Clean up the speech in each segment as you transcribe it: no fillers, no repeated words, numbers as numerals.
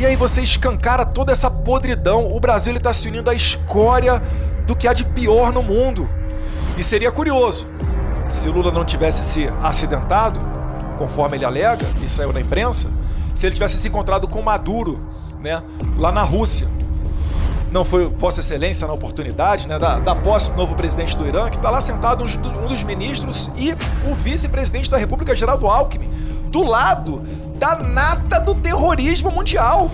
E aí você escancara toda essa podridão. O Brasil está se unindo à escória do que há de pior no mundo. E seria curioso, se Lula não tivesse se acidentado, conforme ele alega, e saiu na imprensa, se ele tivesse se encontrado com Maduro, né, lá na Rússia. Não foi Vossa Excelência na oportunidade, né, da posse do novo presidente do Irã, que está lá sentado um dos ministros e o vice-presidente da República, Geraldo Alckmin, do lado da nata do terrorismo mundial.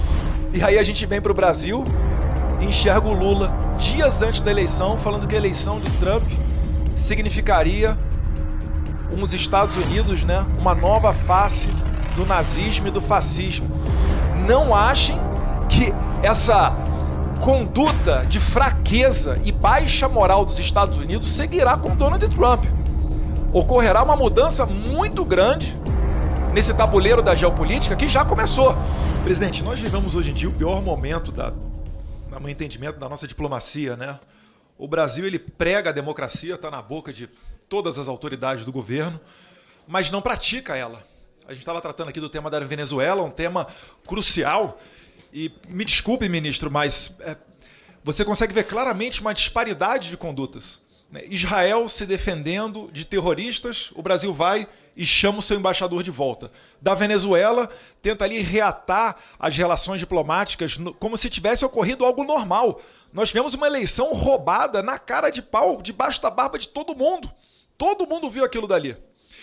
E aí a gente vem para o Brasil e enxerga o Lula dias antes da eleição, falando que a eleição do Trump significaria uns Estados Unidos, né, uma nova face do nazismo e do fascismo. Não achem que essa conduta de fraqueza e baixa moral dos Estados Unidos seguirá com Donald Trump. Ocorrerá uma mudança muito grande nesse tabuleiro da geopolítica que já começou. Presidente, nós vivemos hoje em dia o pior momento no meu entendimento, da nossa diplomacia, né? O Brasil, ele prega a democracia, está na boca de todas as autoridades do governo, mas não pratica ela. A gente estava tratando aqui do tema da Venezuela, um tema crucial, e me desculpe, ministro, mas você consegue ver claramente uma disparidade de condutas. Israel se defendendo de terroristas, o Brasil vai e chama o seu embaixador de volta. Da Venezuela, tenta ali reatar as relações diplomáticas como se tivesse ocorrido algo normal. Nós tivemos uma eleição roubada na cara de pau, debaixo da barba de todo mundo. Todo mundo viu aquilo dali.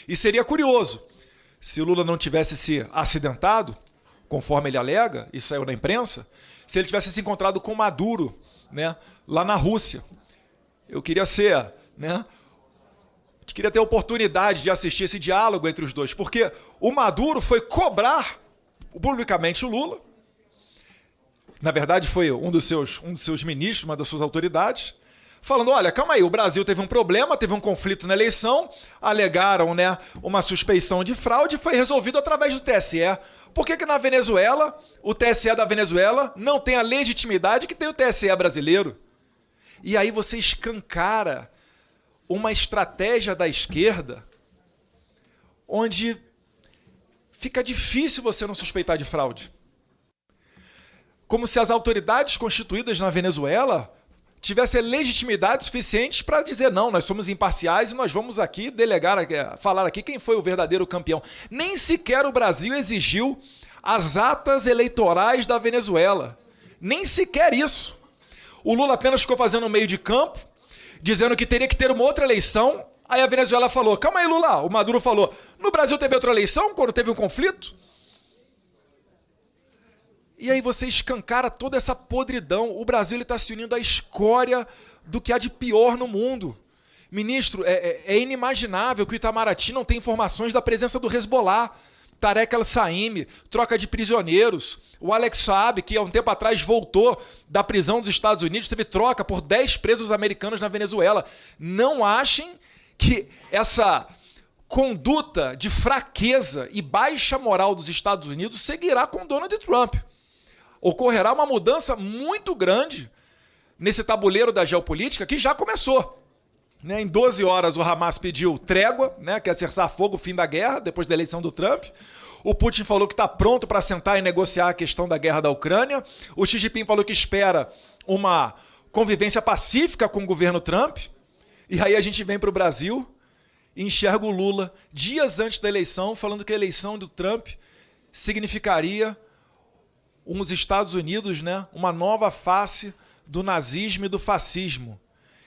E seria curioso, se Lula não tivesse se acidentado, conforme ele alega, e saiu na imprensa, se ele tivesse se encontrado com Maduro, né, lá na Rússia. Eu queria queria ter a oportunidade de assistir esse diálogo entre os dois, porque o Maduro foi cobrar publicamente o Lula. Na verdade, foi um dos seus ministros, uma das suas autoridades, falando, olha, calma aí, o Brasil teve um problema, teve um conflito na eleição, alegaram, né, uma suspeição de fraude e foi resolvido através do TSE. Por que na Venezuela, o TSE da Venezuela não tem a legitimidade que tem o TSE brasileiro? E aí você escancara uma estratégia da esquerda onde fica difícil você não suspeitar de fraude. Como se as autoridades constituídas na Venezuela tivessem legitimidade suficiente para dizer não, nós somos imparciais e nós vamos aqui falar aqui quem foi o verdadeiro campeão. Nem sequer o Brasil exigiu as atas eleitorais da Venezuela. Nem sequer isso. O Lula apenas ficou fazendo um meio de campo, dizendo que teria que ter uma outra eleição. Aí a Venezuela falou, calma aí, Lula. O Maduro falou, no Brasil teve outra eleição quando teve um conflito? E aí você escancara toda essa podridão. O Brasil está se unindo à escória do que há de pior no mundo. Ministro, é inimaginável que o Itamaraty não tenha informações da presença do Hezbollah. Tarek al-Saim, troca de prisioneiros. O Alex Saab, que há um tempo atrás voltou da prisão dos Estados Unidos, teve troca por 10 presos americanos na Venezuela. Não achem que essa conduta de fraqueza e baixa moral dos Estados Unidos seguirá com Donald Trump. Ocorrerá uma mudança muito grande nesse tabuleiro da geopolítica que já começou. Em 12 horas o Hamas pediu trégua, quer cessar fogo, fim da guerra, depois da eleição do Trump. O Putin falou que está pronto para sentar e negociar a questão da guerra da Ucrânia. O Xi Jinping falou que espera uma convivência pacífica com o governo Trump. E aí a gente vem para o Brasil e enxerga o Lula dias antes da eleição falando que a eleição do Trump significaria uns Estados Unidos, uma nova face do nazismo e do fascismo.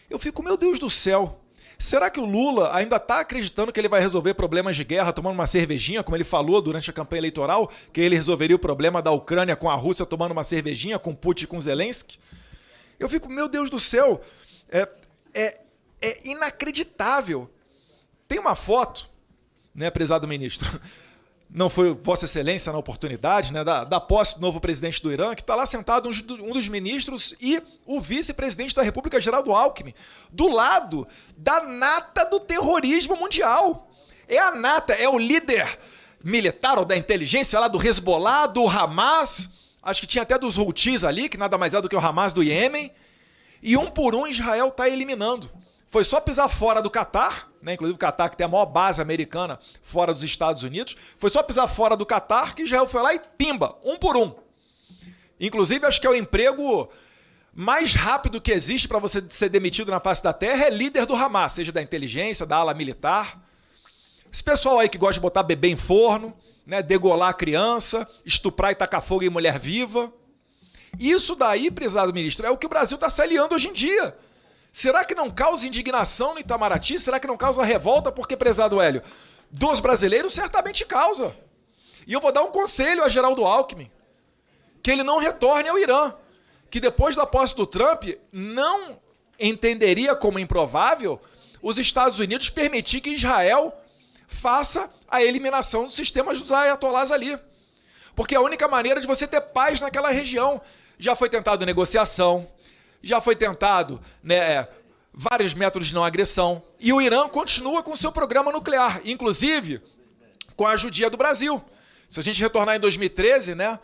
Eu fico, meu Deus do céu, será que o Lula ainda está acreditando que ele vai resolver problemas de guerra tomando uma cervejinha, como ele falou durante a campanha eleitoral, que ele resolveria o problema da Ucrânia com a Rússia tomando uma cervejinha, com Putin e com Zelensky? Eu fico, meu Deus do céu, é inacreditável. Tem uma foto, prezado ministro, não foi Vossa Excelência na oportunidade, da posse do novo presidente do Irã, que está lá sentado um dos ministros e o vice-presidente da República, Geraldo Alckmin, do lado da nata do terrorismo mundial. É a nata, é o líder militar ou da inteligência lá do Hezbollah, do Hamas, acho que tinha até dos Houthis ali, que nada mais é do que o Hamas do Iêmen, e um por um Israel está eliminando. Foi só pisar fora do Catar, inclusive o Catar que tem a maior base americana fora dos Estados Unidos, foi só pisar fora do Catar que Israel foi lá e pimba, um por um. Inclusive, acho que é o emprego mais rápido que existe para você ser demitido na face da terra é líder do Hamas, seja da inteligência, da ala militar. Esse pessoal aí que gosta de botar bebê em forno, né, degolar a criança, estuprar e tacar fogo em mulher viva. Isso daí, prezado ministro, é o que o Brasil está se aliando hoje em dia. Será que não causa indignação no Itamaraty? Será que não causa revolta? Porque, prezado Hélio, dos brasileiros certamente causa. E eu vou dar um conselho a Geraldo Alckmin, que ele não retorne ao Irã, que depois da posse do Trump não entenderia como improvável os Estados Unidos permitir que Israel faça a eliminação dos sistemas dos ayatolás ali. Porque é a única maneira de você ter paz naquela região. Já foi tentado negociação, já foi tentado, né, vários métodos de não agressão, e o Irã continua com o seu programa nuclear, inclusive com a ajuda do Brasil. Se a gente retornar em 2013, né,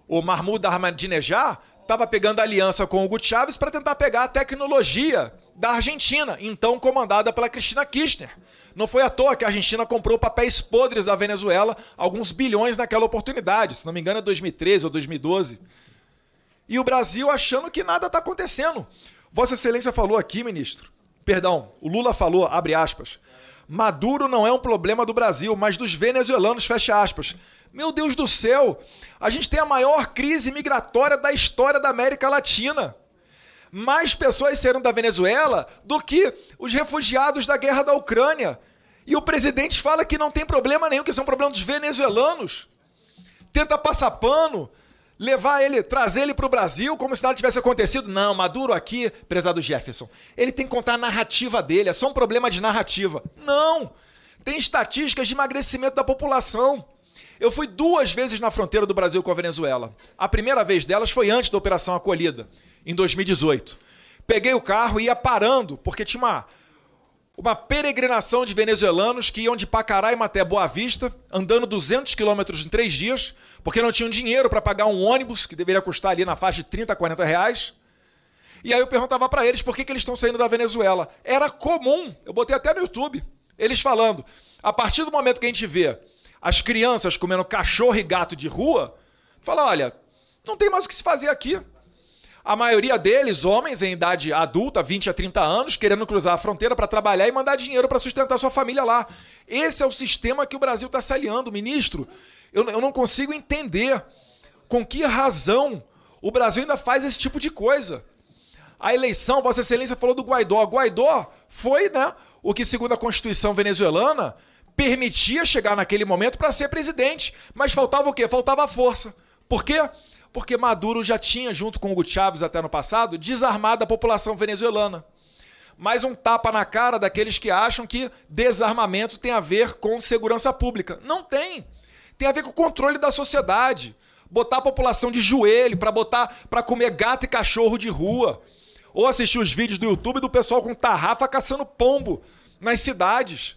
o Mahmoud Ahmadinejad estava pegando aliança com o Hugo Chávez para tentar pegar a tecnologia da Argentina, então comandada pela Cristina Kirchner. Não foi à toa que a Argentina comprou papéis podres da Venezuela, alguns bilhões naquela oportunidade, se não me engano é 2013 ou 2012. E o Brasil achando que nada está acontecendo. Vossa Excelência falou aqui, ministro, perdão, o Lula falou, abre aspas, Maduro não é um problema do Brasil, mas dos venezuelanos, fecha aspas. Meu Deus do céu, a gente tem a maior crise migratória da história da América Latina. Mais pessoas saíram da Venezuela do que os refugiados da guerra da Ucrânia. E o presidente fala que não tem problema nenhum, que isso é um problema dos venezuelanos. Tenta passar pano, levar ele, trazer ele para o Brasil como se nada tivesse acontecido. Não, Maduro aqui, prezado Jefferson, ele tem que contar a narrativa dele, é só um problema de narrativa. Não, tem estatísticas de emagrecimento da população. Eu fui 2 vezes na fronteira do Brasil com a Venezuela. A primeira vez delas foi antes da Operação Acolhida, em 2018. Peguei o carro e ia parando, porque tinha uma peregrinação de venezuelanos que iam de Pacaraima até Boa Vista, andando 200 quilômetros em 3 dias, porque não tinham dinheiro para pagar um ônibus, que deveria custar ali na faixa de 30, 40 reais. E aí eu perguntava para eles por que eles estão saindo da Venezuela. Era comum, eu botei até no YouTube, eles falando, a partir do momento que a gente vê as crianças comendo cachorro e gato de rua, fala, olha, não tem mais o que se fazer aqui. A maioria deles, homens em idade adulta, 20 a 30 anos, querendo cruzar a fronteira para trabalhar e mandar dinheiro para sustentar sua família lá. Esse é o sistema que o Brasil está se aliando, ministro. Eu não consigo entender com que razão o Brasil ainda faz esse tipo de coisa. A eleição, Vossa Excelência falou do Guaidó. Guaidó foi, né, o que, segundo a Constituição venezuelana, permitia chegar naquele momento para ser presidente. Mas faltava o quê? Faltava a força. Por quê? Porque Maduro já tinha, junto com o Hugo Chávez até no passado, desarmado a população venezuelana. Mais um tapa na cara daqueles que acham que desarmamento tem a ver com segurança pública. Não tem. Tem a ver com o controle da sociedade. Botar a população de joelho para comer gato e cachorro de rua. Ou assistir os vídeos do YouTube do pessoal com tarrafa caçando pombo nas cidades.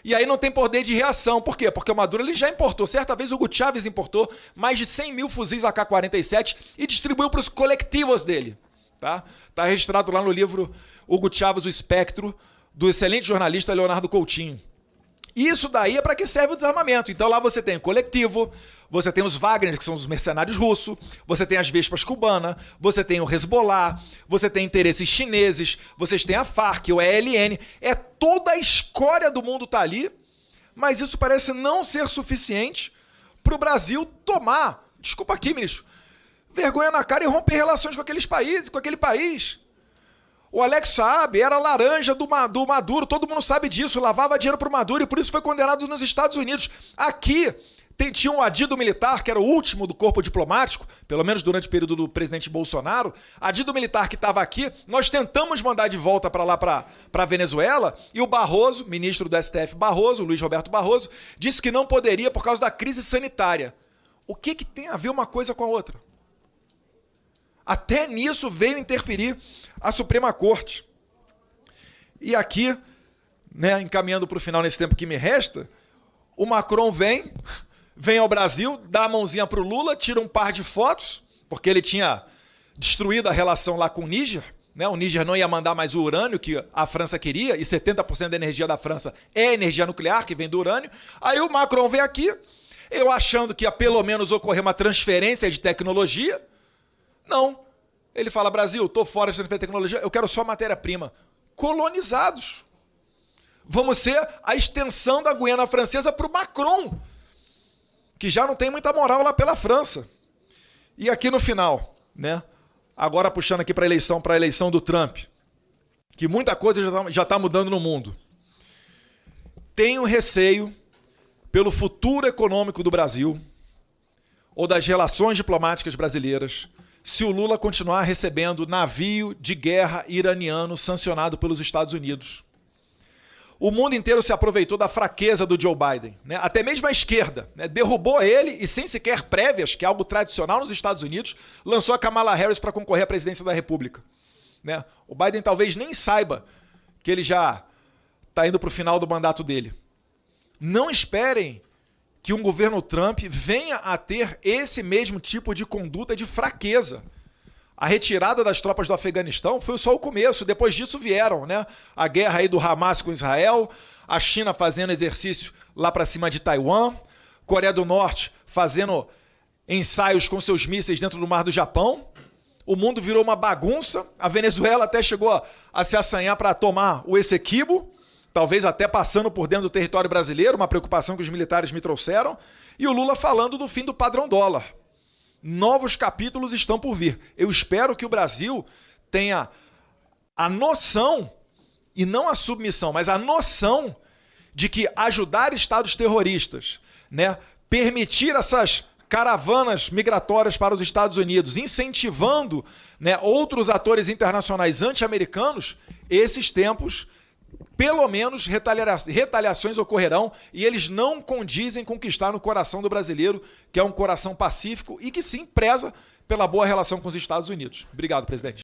E aí não tem poder de reação. Por quê? Porque o Maduro ele já importou. Certa vez o Hugo Chávez importou mais de 100 mil fuzis AK-47 e distribuiu para os coletivos dele. Tá registrado lá no livro Hugo Chávez, o Espectro, do excelente jornalista Leonardo Coutinho. Isso daí é para que serve o desarmamento. Então lá você tem o coletivo, você tem os Wagner, que são os mercenários russos, você tem as Vespas cubanas, você tem o Hezbollah, você tem interesses chineses, vocês têm a Farc, o ELN. É toda a escória do mundo tá ali, mas isso parece não ser suficiente para o Brasil tomar, desculpa aqui, ministro, vergonha na cara e romper relações com aqueles países, com aquele país. O Alex Saab era laranja do Maduro, todo mundo sabe disso, lavava dinheiro para o Maduro e por isso foi condenado nos Estados Unidos. Aqui tinha um adido militar, que era o último do corpo diplomático, pelo menos durante o período do presidente Bolsonaro. Adido militar que estava aqui, nós tentamos mandar de volta para lá, para a Venezuela, e o Barroso, ministro do STF Barroso, Luiz Roberto Barroso, disse que não poderia por causa da crise sanitária. O que tem a ver uma coisa com a outra? Até nisso veio interferir a Suprema Corte. E aqui, né, encaminhando para o final nesse tempo que me resta, o Macron vem ao Brasil, dá a mãozinha para o Lula, tira um par de fotos, porque ele tinha destruído a relação lá com o Níger, né? O Níger não ia mandar mais o urânio que a França queria, e 70% da energia da França é energia nuclear, que vem do urânio. Aí o Macron vem aqui, eu achando que ia pelo menos ocorrer uma transferência de tecnologia, Não. Ele fala, Brasil, estou fora de tecnologia, eu quero só matéria-prima. Colonizados. Vamos ser a extensão da Guiana Francesa para o Macron, que já não tem muita moral lá pela França. E aqui no final, né? Agora puxando aqui para a eleição do Trump, que muita coisa já está mudando no mundo. Tenho receio pelo futuro econômico do Brasil ou das relações diplomáticas brasileiras se o Lula continuar recebendo navio de guerra iraniano sancionado pelos Estados Unidos. O mundo inteiro se aproveitou da fraqueza do Joe Biden, né? Até mesmo a esquerda, né? Derrubou ele e sem sequer prévias, que é algo tradicional nos Estados Unidos, lançou a Kamala Harris para concorrer à presidência da República, né? O Biden talvez nem saiba que ele já está indo para o final do mandato dele. Não esperem que um governo Trump venha a ter esse mesmo tipo de conduta de fraqueza. A retirada das tropas do Afeganistão foi só o começo. Depois disso vieram, né? A guerra aí do Hamas com Israel, a China fazendo exercício lá para cima de Taiwan, Coreia do Norte fazendo ensaios com seus mísseis dentro do mar do Japão. O mundo virou uma bagunça. A Venezuela até chegou a se assanhar para tomar o Essequibo, talvez até passando por dentro do território brasileiro, uma preocupação que os militares me trouxeram. E o Lula falando do fim do padrão dólar. Novos capítulos estão por vir. Eu espero que o Brasil tenha a noção, e não a submissão, mas a noção de que ajudar estados terroristas, né, permitir essas caravanas migratórias para os Estados Unidos, incentivando, né, outros atores internacionais anti-americanos, esses tempos, pelo menos retaliações ocorrerão e eles não condizem com o que está no coração do brasileiro, que é um coração pacífico e que sim preza pela boa relação com os Estados Unidos. Obrigado, presidente.